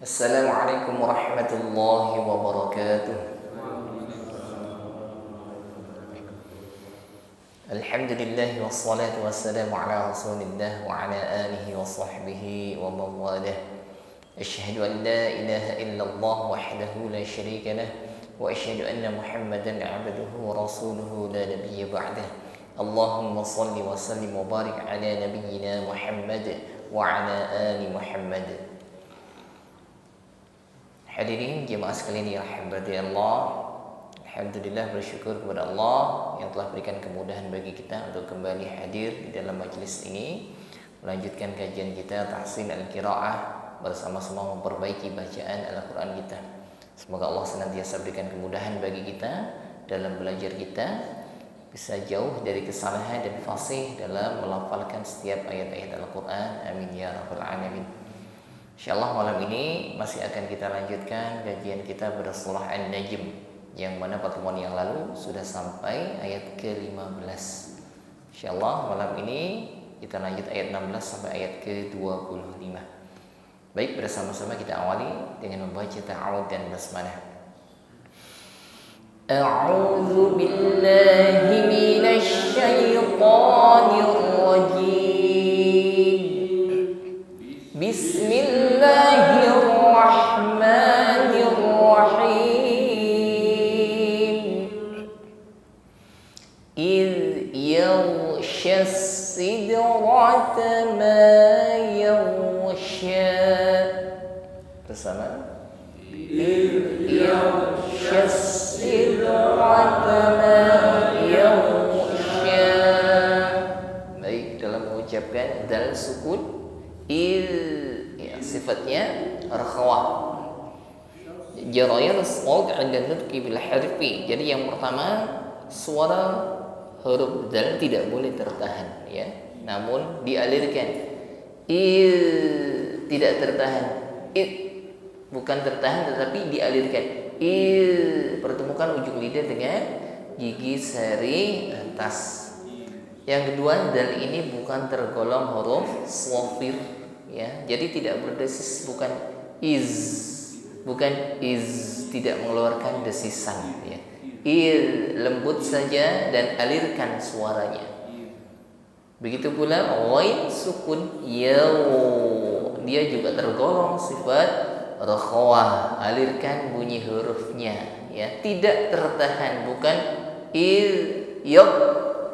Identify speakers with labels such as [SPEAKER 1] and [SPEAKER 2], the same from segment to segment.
[SPEAKER 1] Assalamualaikum warahmatullahi wabarakatuh. Alhamdulillah wassalatu wassalamu ala rasulillah wa ala alihi wa sahbihi wa mawalah. Asyhadu an la ilaha illallah wahdahu la syarika lah wa asyhadu anna Muhammadan abduhu wa rasuluhu la nabiyya ba'dah. Allahumma salli wa sallim wa barik ala nabiyyina Muhammad wa ala ali Muhammad. Hadirin jemaah sekalian yang dirahmati Allah, alhamdulillah bersyukur kepada Allah yang telah berikan kemudahan bagi kita untuk kembali hadir di dalam majelis ini, melanjutkan kajian kita tahsin al-qiraah, bersama-sama memperbaiki bacaan Al-Quran kita. Semoga Allah senantiasa berikan kemudahan bagi kita dalam belajar kita, bisa jauh dari kesalahan dan fasih dalam melafalkan setiap ayat-ayat Al-Quran. Amin ya rabbal alamin. InsyaAllah malam ini masih akan kita lanjutkan kajian kita pada surah An-Najm, yang mana pertemuan yang lalu sudah sampai ayat ke-15. InsyaAllah malam ini kita lanjut ayat 16 sampai ayat ke-25. Baik, bersama-sama kita awali dengan membaca ta'awud dan basmalah. A'udzu billahi minasy syaithanir rajim. Bismillahirrahmanirrahim. Idh yaghshas sidrata ma yaghsha. Bersama. Idh yaghshas sidrata ma yaghsha. Baik, dalam mengucapkan dal sukun ya, sifatnya rakhawah. Jarayal sawt 'inda nutqi bil harfi. Jadi yang pertama, suara huruf dal tidak boleh tertahan ya, namun dialirkan. Tidak tertahan. Bukan tertahan tetapi dialirkan. Pertemukan ujung lidah dengan gigi sari atas. Yang kedua, dal ini bukan tergolong huruf shafir ya. Jadi tidak berdesis, bukan tidak mengeluarkan desisan ya. Lembut saja dan alirkan suaranya. Begitu pula ghain sukun yaw, dia juga tergolong sifat rakhawah, alirkan bunyi hurufnya ya, tidak tertahan, bukan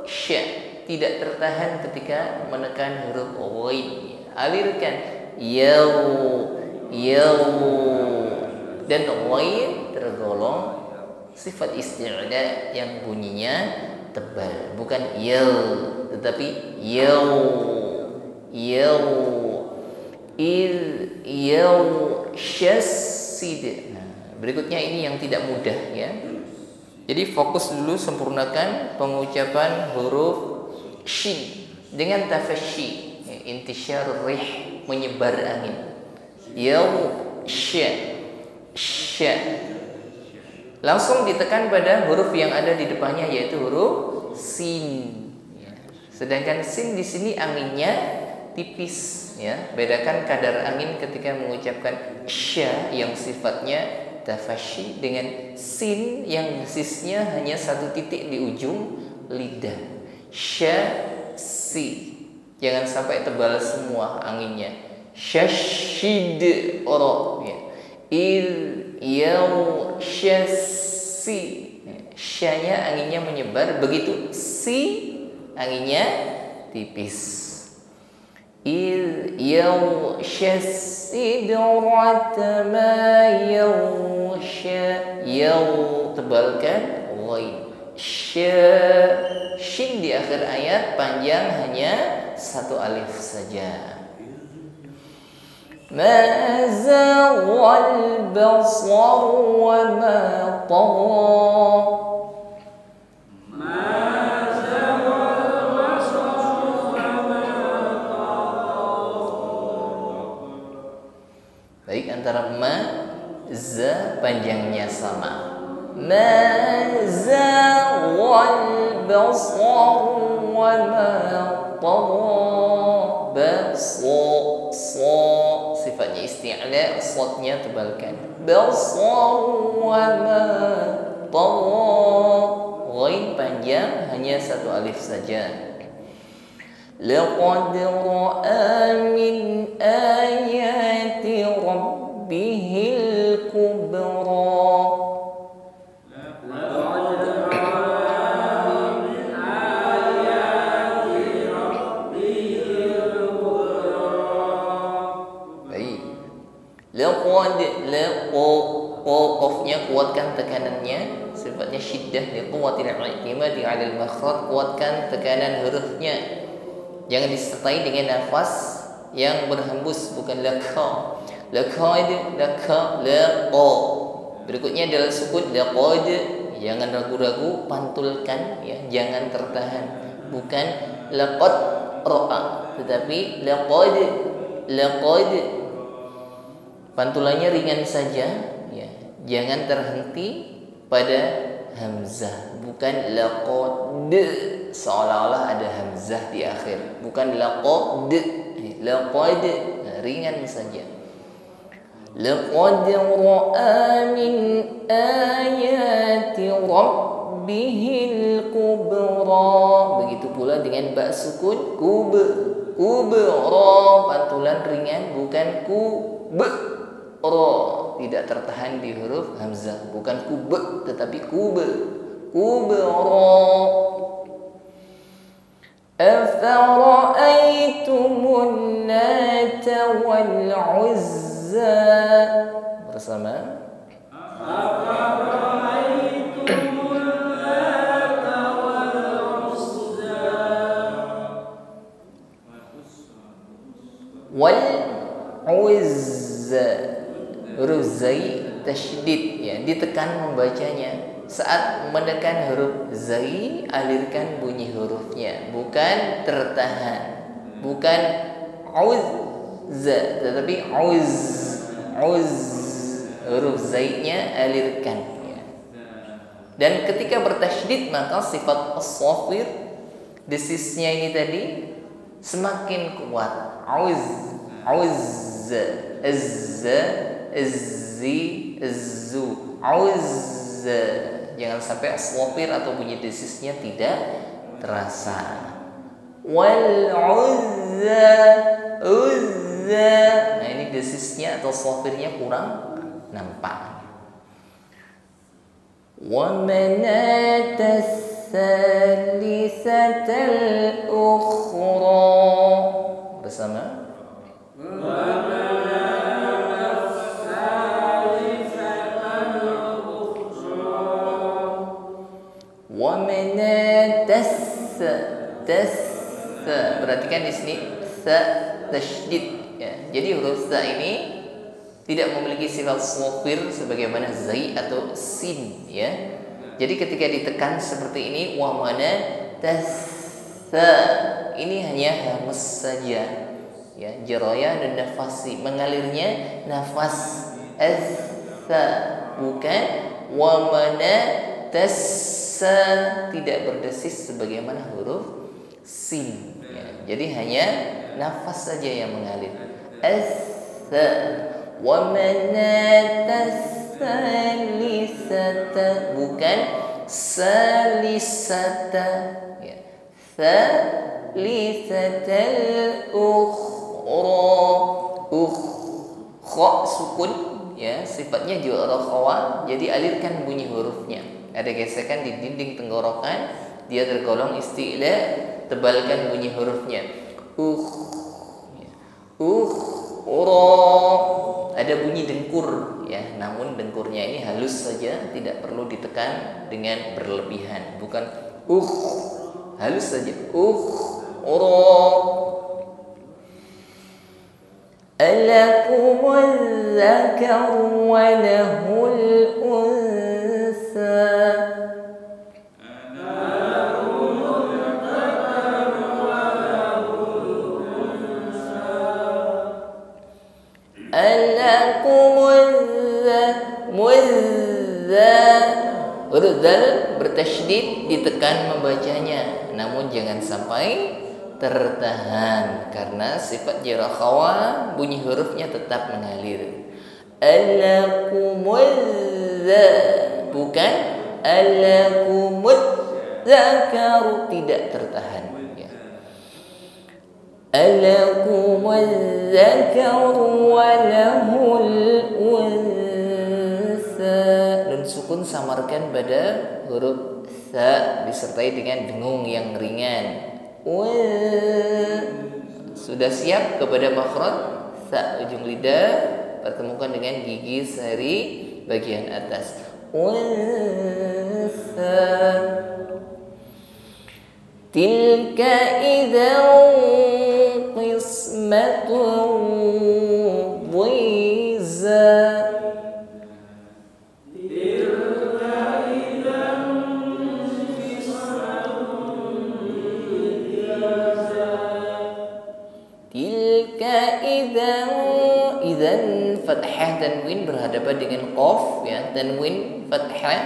[SPEAKER 1] sya, tidak tertahan ketika menekan huruf ghain, alirkan yaw. Dan ghain tergolong sifat isti'la yang bunyinya tebal, bukan yaw tetapi yaw. Berikutnya ini yang tidak mudah ya. Jadi fokus dulu, sempurnakan pengucapan huruf shin dengan tafasyi, intisyar rih, menyebar angin. Sya. Langsung ditekan pada huruf yang ada di depannya, yaitu huruf sin. Sedangkan sin di sini anginnya tipis ya. Bedakan kadar angin ketika mengucapkan sya yang sifatnya tafasyi dengan sin yang sisnya hanya satu titik di ujung lidah. Si, jangan sampai tebal semua anginnya. Syashid oro ya. Syanya anginnya menyebar, begitu si anginnya tipis. Sidrata ma yaghsha. Tebalkan ghain. Shin di akhir ayat panjang, hanya satu alif saja. Ma zaghal basar wa ma tagha. Baik, antara ma za panjangnya sama. Ma zaghal basar wa ma tagha. So sifatnya sifatnya isti'la, shadnya tebalkan. Basaru wa ma tagha. Ghain panjang, hanya satu alif saja. Laqad ra'a min ayati rabbihil kubra. Qafnya kuatkan tekanannya, sifatnya syiddah li quwwatil i'timadi 'ala al-makhraj, kuatkan tekanan hurufnya. Jangan disertai dengan nafas yang berhembus, bukan laka. Laka itu laka laqa. Berikutnya adalah sukun laqad. Jangan ragu-ragu, pantulkan ya, jangan tertahan. Bukan laqad ra'a, tetapi laqad. Pantulannya ringan saja ya. Jangan terhenti pada hamzah, bukan laqad, seolah-olah ada hamzah di akhir, bukan laqad, ringan saja. Laqad ra'a min ayati rabbihil kubra. Begitu pula dengan ba sukun kubra, pantulan ringan, bukan kubra, tidak tertahan di huruf hamzah, bukan kubra tetapi kubra. Afara'aytumun Lata wal Uzza. Bersama. Afara'aytumun Lata wal Uzza. Wal Uzza. Huruf zai tasydid ya, ditekan membacanya. Saat menekan huruf zai, alirkan bunyi hurufnya, bukan tertahan. Bukan uzza tetapi uz. Huruf zainya alirkan ya. Dan ketika bertasydid maka sifat as-shafir, desisnya ini tadi semakin kuat. Uzza, izzi, izzu, uzza. Jangan sampai as-shafir atau bunyi desisnya tidak terasa. Wal uzza. Nah ini desisnya atau shafirnya kurang nampak. Wa manatas salisatal ukhra. Bersama. Perhatikan di sini sa tasydid ya. Jadi huruf sa ini tidak memiliki sifat shafir sebagaimana zai atau sin ya. Jadi ketika ditekan seperti ini wa mana tassa, ini hanya hamas saja ya, jaraya dan nafasi, mengalirnya nafas assa, bukan wa mana tassa, tidak berdesis sebagaimana huruf sin ya. Jadi hanya nafas saja yang mengalir. Assa wa manatas salisata, bukan salisata ya. Salisatal ukhra, sukun ya, sifatnya juga rakhawa, jadi alirkan bunyi hurufnya. Ada gesekan di dinding tenggorokan, dia tergolong isti'la, tebalkan bunyi hurufnya. Ada bunyi dengkur ya, namun dengkurnya ini halus saja, tidak perlu ditekan dengan berlebihan, bukan halus saja. Alakumul dzakaru wa lahul unsa. Huruf dzal bertasydid, ditekan membacanya, namun jangan sampai tertahan karena sifat jar khawa bunyi hurufnya tetap mengalir. Alakumudza, bukan alakumudz-zakaru, tidak tertahan ya. Alakumudz-zakaru wa lahul unsa. Nun sukun samarkan pada huruf sa disertai dengan dengung yang ringan. Sudah siap kepada makhraj sa ujung lidah, pertemukan dengan gigi sari bagian atas. Unsa. Tilka idzan qismatun dhiza. Idzan fathah tanwin berhadapan dengan qaf ya, tanwin fathah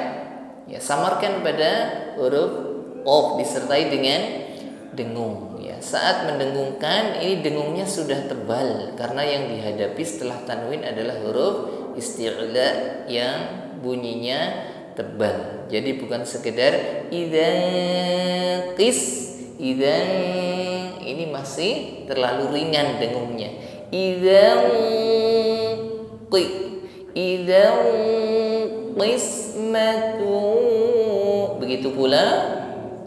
[SPEAKER 1] ya, samarkan pada huruf qaf disertai dengan dengung ya. Saat mendengungkan ini dengungnya sudah tebal karena yang dihadapi setelah tanwin adalah huruf isti'la yang bunyinya tebal. Jadi bukan sekedar idzan ini masih terlalu ringan dengungnya. Idzan qismatu, begitu pula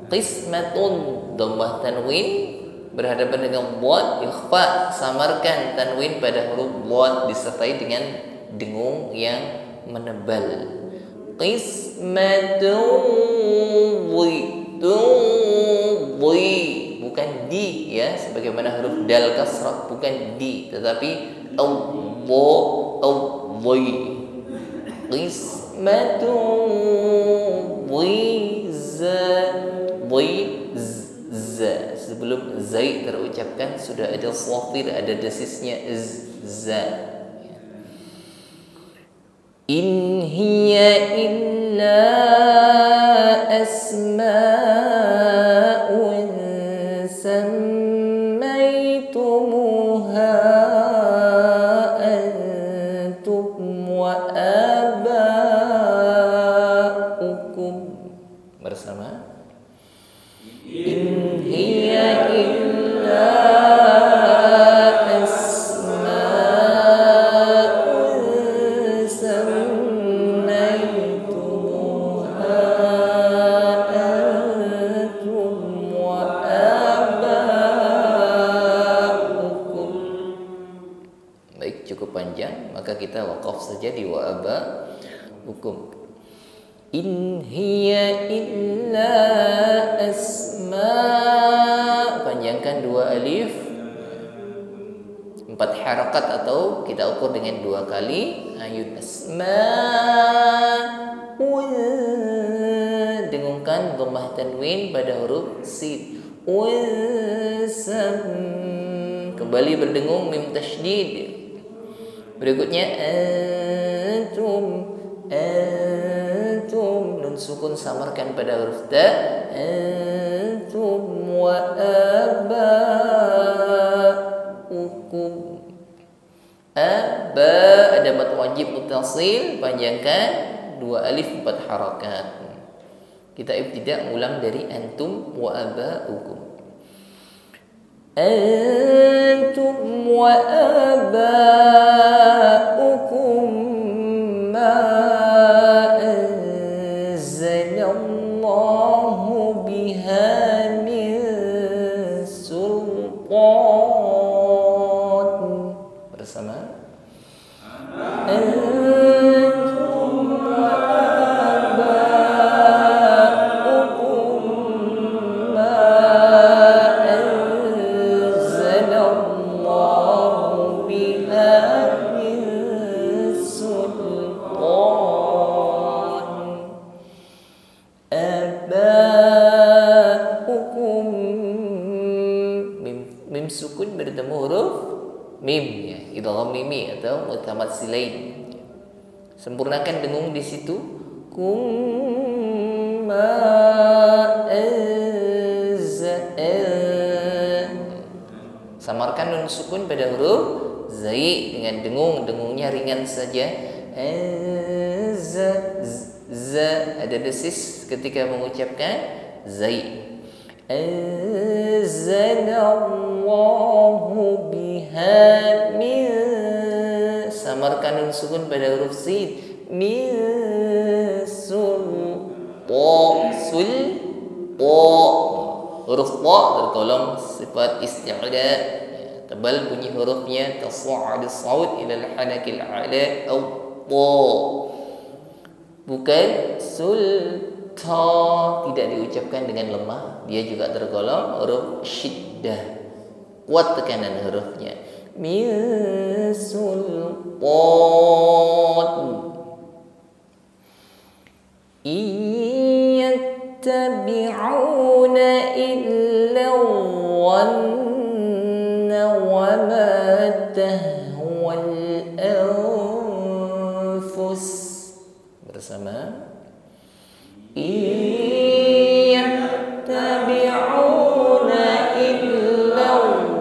[SPEAKER 1] qismatun, dhammah tanwin berhadapan dengan dhad ikhfa, samarkan tanwin pada huruf dhad disertai dengan dengung yang menebal. Qismatun bukan di ya, sebagaimana huruf dal kasrah, bukan di tetapi qismatun dhiza. Sebelum zai terucapkan sudah ada shafir, ada desisnya za. In hiya illa asma'un sammaytumuha antum wa aba'ukum. Bersama. In hiya illa asma'un sammaytumuha antum wa aba'ukum. Baik, cukup panjang, maka kita waqaf saja di wa aba'ukum. In hiya illa asma', panjangkan dua alif 4 harakat atau kita ukur dengan 2 kali ayun. Asma'un, dengungkan dhammah tanwin pada huruf sin. Unsam, kembali berdengung mim tasydid. Berikutnya antum nun sukun samarkan pada huruf ta. Antum wa aba'ukum. Aba ada mat wajib muttasil, panjangkan 2 alif 4 harakat. Kita ibtida ulang dari antum wa aba'ukum. Antum wa aba'ukum ma anzalallahu biha min sultan. Bersama. Antum wa aba'ukum ma anzalallahu biha min sultan. Aba'ukum, mim sukun bertemu huruf mim ya, idgham mimi atau mutamatsilain. Sempurnakan dengung di situ. Kum ma Samarkan nun sukun pada huruf zai dengan dengungnya ringan saja. Ada desis ketika mengucapkan zai. Anzalallahu biha min, samarkan nun sukun pada huruf sin, min huruf ta tergolong sifat isti'la, tebal bunyi hurufnya, tasa'adu saud ila al-hanakil a'la au ta, bukan sulta, tidak diucapkan dengan lemah, dia juga tergolong huruf syiddah, kuat tekanan hurufnya. Min sultan iyattabi'una illa dhanna wa ma tahwal anfus. Bersama. Iyattabi'una illa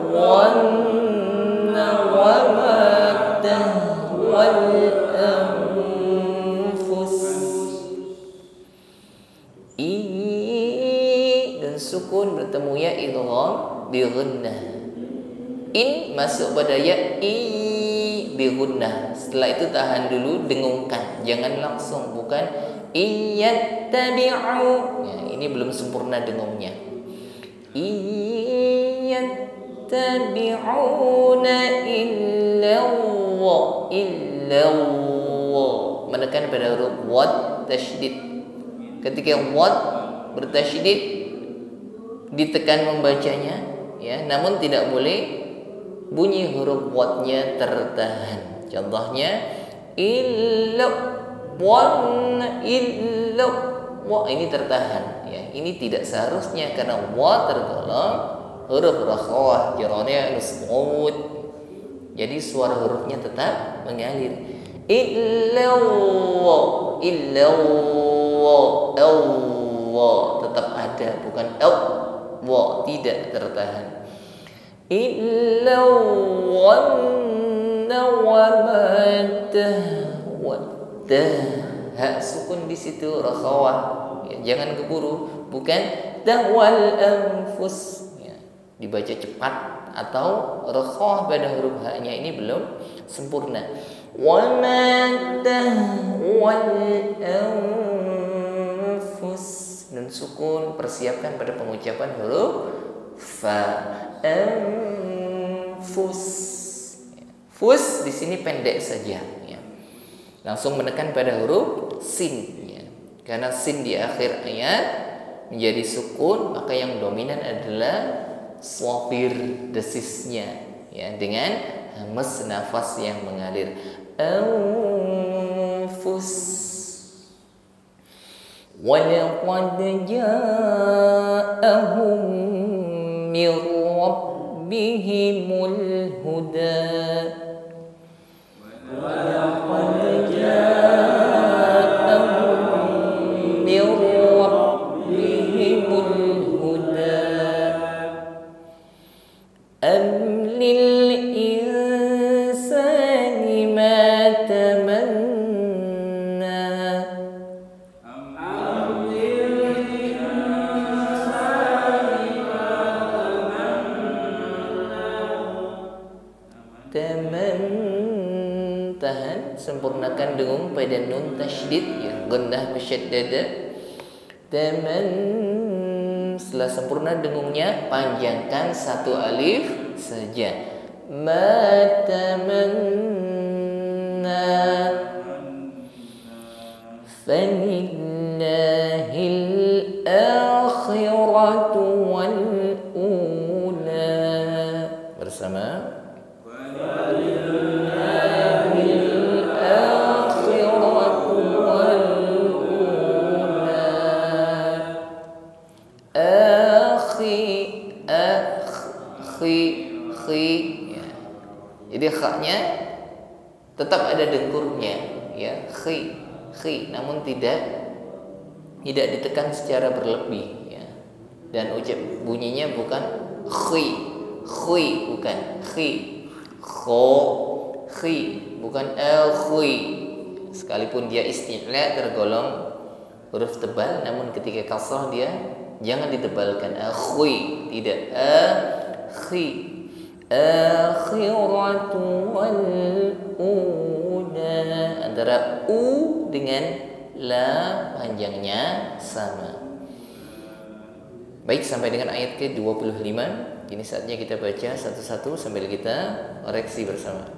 [SPEAKER 1] dhanna wa ma tahwal anfus. Dan sukun bertemu ya idgham bi ghunnah. In masuk pada ya i bi ghunnah. Setelah itu tahan dulu, dengungkan, jangan langsung, bukan iyattabi'u. Ya, ini belum sempurna dengungnya. Iyattabi'una illa wa, menekan pada huruf wad tasydid. Ketika wad bertasydid ditekan membacanya, ya, namun tidak boleh bunyi huruf wadnya tertahan. Contohnya illa wan illa wa, ini tertahan, ya. Ini tidak seharusnya karena wa tergolong huruf rakhawah, jarane nusmud. Jadi suara hurufnya tetap mengalir. Illa wa tetap ada, bukan wa, tidak tertahan. Illa wanna wa ma ha sukun di situ rakhawah, ya, jangan keburu, bukan tahwal anfus, ya, dibaca cepat atau rakhawah pada huruf ha-nya ini belum sempurna. Wa ma tahwal anfus, nun sukun persiapkan pada pengucapan huruf fa, anfus. Fus di sini pendek saja, ya. Langsung menekan pada huruf sin, ya. Karena sin di akhir ayat menjadi sukun, maka yang dominan adalah shafir desisnya, ya, dengan hamas nafas yang mengalir. Anfus. Walaqad ja'ahum min rabbihimul huda. Walaqad ja'ahum min rabbihimul huda. Am lil insani ma tamanna. Tahan, sempurnakan dengung pada nun tasydid, ya, gunnah musyaddada. Taman, setelah sempurna dengungnya panjangkan satu alif saja. Ma tamanna falillahil akhiratu wal ula. Bersama. Ya. Jadi kha-nya tetap ada dengkurnya, ya, khi, namun tidak ditekan secara berlebih, ya. Dan ucap bunyinya bukan khi, Khi bukan khi. Kho, khi bukan khi. Sekalipun dia isti'la tergolong huruf tebal, namun ketika kasrah dia jangan ditebalkan. Khi, tidak. Khi. Akhiratu wal ula. Antara u dengan la panjangnya sama. Baik, sampai dengan ayat ke-25. Kini saatnya kita baca satu-satu sambil kita koreksi bersama.